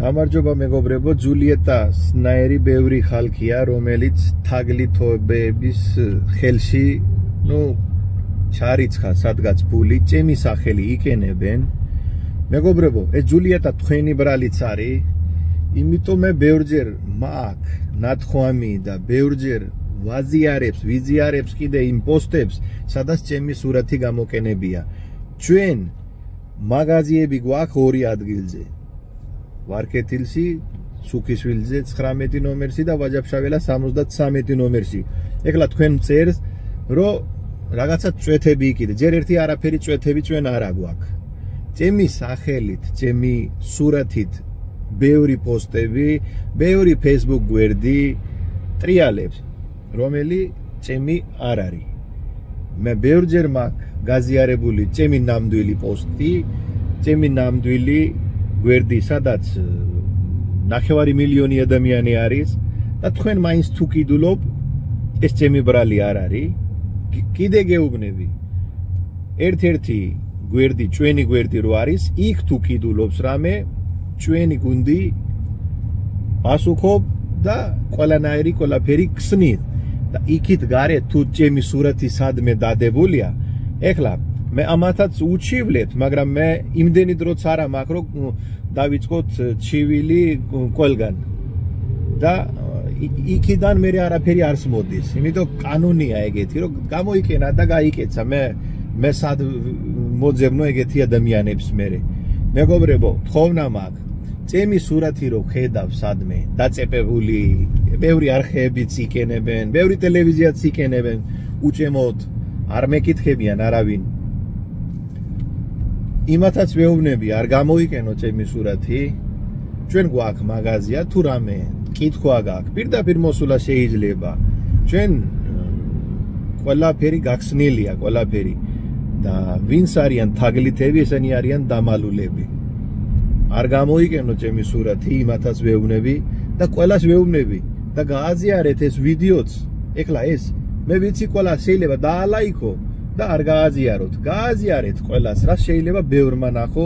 გამარჯობა მეგობრებო, ჯულიეტასნაირი ბევრი ხალხია, რომელიც თაგლითობების ხელში, ჩარიცხა სადღაც ფული, ჩემი სახელი იყენებენ. მეგობრებო, ეს ჯულიეტა თქვენი ბრალიც არის, იმიტომ მე ბევრჯერ მაგ ნათქვამი და ბევრჯერ ვიზიარებს კიდე იმ პოსტებს, სადაც ჩემი სურათი გამოკენებია. ჩვენ მაღაზიები გვაქვს ორი ადგილზე. ვარკეთილში, სუქისვილზე 19 ნომერში და ვაჯაბშაველა 73 ნომერში. ეხლა თქვენ წერს, რომ რაღაცა წვეთები იქიდე. ჯერ ერთი არაფერი წვეთები ჩვენ არ აგვაქვს. ჩემი სახელით, ჩემი სურათით ბევრი პოსტები, ბევრი Facebook გვერდი ტრიალებს, რომელიც ჩემი არ არის. მე ბევრჯერ მაქვს გაზიარებული ჩემი ნამდვილი პოსტი, ჩემი ნამდვილი გვერდი, სადაც 9 მილიონი ადამიანი არის და თქვენ მაინც თუ კიდულობ, ეს ჩემი ბრალი არ არის. კიდე გეუბნები. ერთ-ერთი გვერდი, ჩვენი გვერდი რო არის, იქ თუ კიდულობს რამე, ჩვენი გუნდი პასუხობ და ყველაფერი ქსნით. და იქით გარეთ თუ ჩემი სურათი სადმე დადებულია, ეხლა მე ამათაც უჩივლეთ, მაგრამ მე იმდენი დროც არა მაქვს, რომ დავიწყოთ ჩივილი ყველგან. და იქიდან მე არაფერი არს მოდის. იმიტომ კანონია ეგეთი, რომ გამოიკენა და გაიკეცა. მე სად მოძებნო ეგეთი ადამიანებს მე. მეგობრებო, თხოვნა მაქვს. ჩემი სურათი რო ხედავ სადმე დაწეპებული, ბევრი არხეებიც იყენებენ, ბევრი ტელევიზიაც იყენებენ, უჭემოდ არ მეკითხებიან არავინ. იმათაც ვეუბნები, არ გამოიყენო ჩემი სურათი. ჩვენ გვაქვს მაღაზია, თუ რამე კითხვა გაქვს, პირდაპირ მოსულა შეიძლება. ჩვენ ყველაფერი გახსნილია, ყველაფერი. და ვინც არიან თაგლითები, ესენი არიან დამალულები. არ გამოიყენო ჩემი სურათი, იმათაც ვეუბნები და ყველას ვეუბნები და გააზიარეთ ეს ვიდეოც. ეხლა ეს მე ვიცი ყველა შეიძლება დაალაიქო და არ გააზიაროთ. გააზიარეთ ყველას, რა შეიძლება ბევრმა ნახო.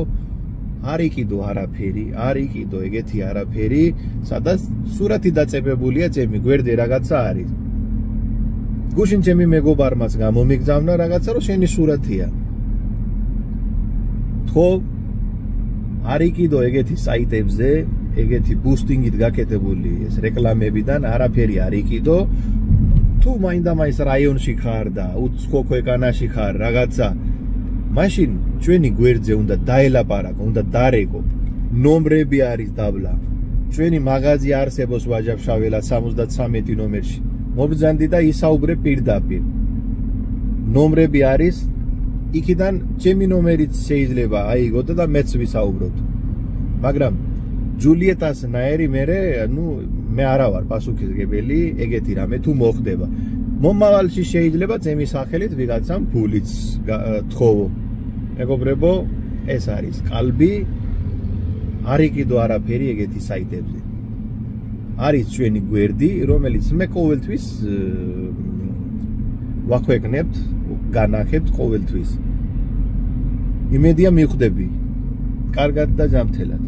არ იყიდო არაფერი, არ იყიდო ეგეთი არაფერი, სადაც სურათი დაწეპებულია ჩემი გვერდი რაღაცა არის. გუშინ ჩემი მეგობარმაც გამომიგზავნა რაღაცა, რომ შენი სურათია. ხო არ იყიდო ეგეთი საიტებზე, ეგეთი ბუსტინგით გაკეთებული ეს რეკლამებიდან არაფერი არ იყიდო. თუ მაინდა-მაინც რაიონში ხარ და უცხო ქვეყანაში ხარ რაღაცა, მაშინ ჩვენი გვერდზე უნდა დაელაპარაკო, უნდა დარეკო. ნომრები არის დაბლა. ჩვენი მაღაზია არსებობს ვაჯაბშაველა 73 ნომერში. მობრძანდი და ისაუბრე პირდაპირ. ნომრები არის, იქიდან ჩემი ნომერიც შეიძლება აიგოთ და მეც ვისაუბროთ. მაგრამ ჯულიეტასნაირი მე არა ვარ პასუხისმგებელი, ეგეთი რამე თუ მოხდება. მომავალში შეიძლება ჩემი სახელით ვიღაცამ ფულიც თხოვო. მეგობრებო, ეს არის კალბი, არ იყიდო არაფერი ეგეთი საიტებზე. არის ჩვენი გვერდი, რომელიც მე ყოველთვის ვაქვეყნებთ, განახებთ ყოველთვის. იმედია მიხვდები. კარგად და ჯანმრთელად.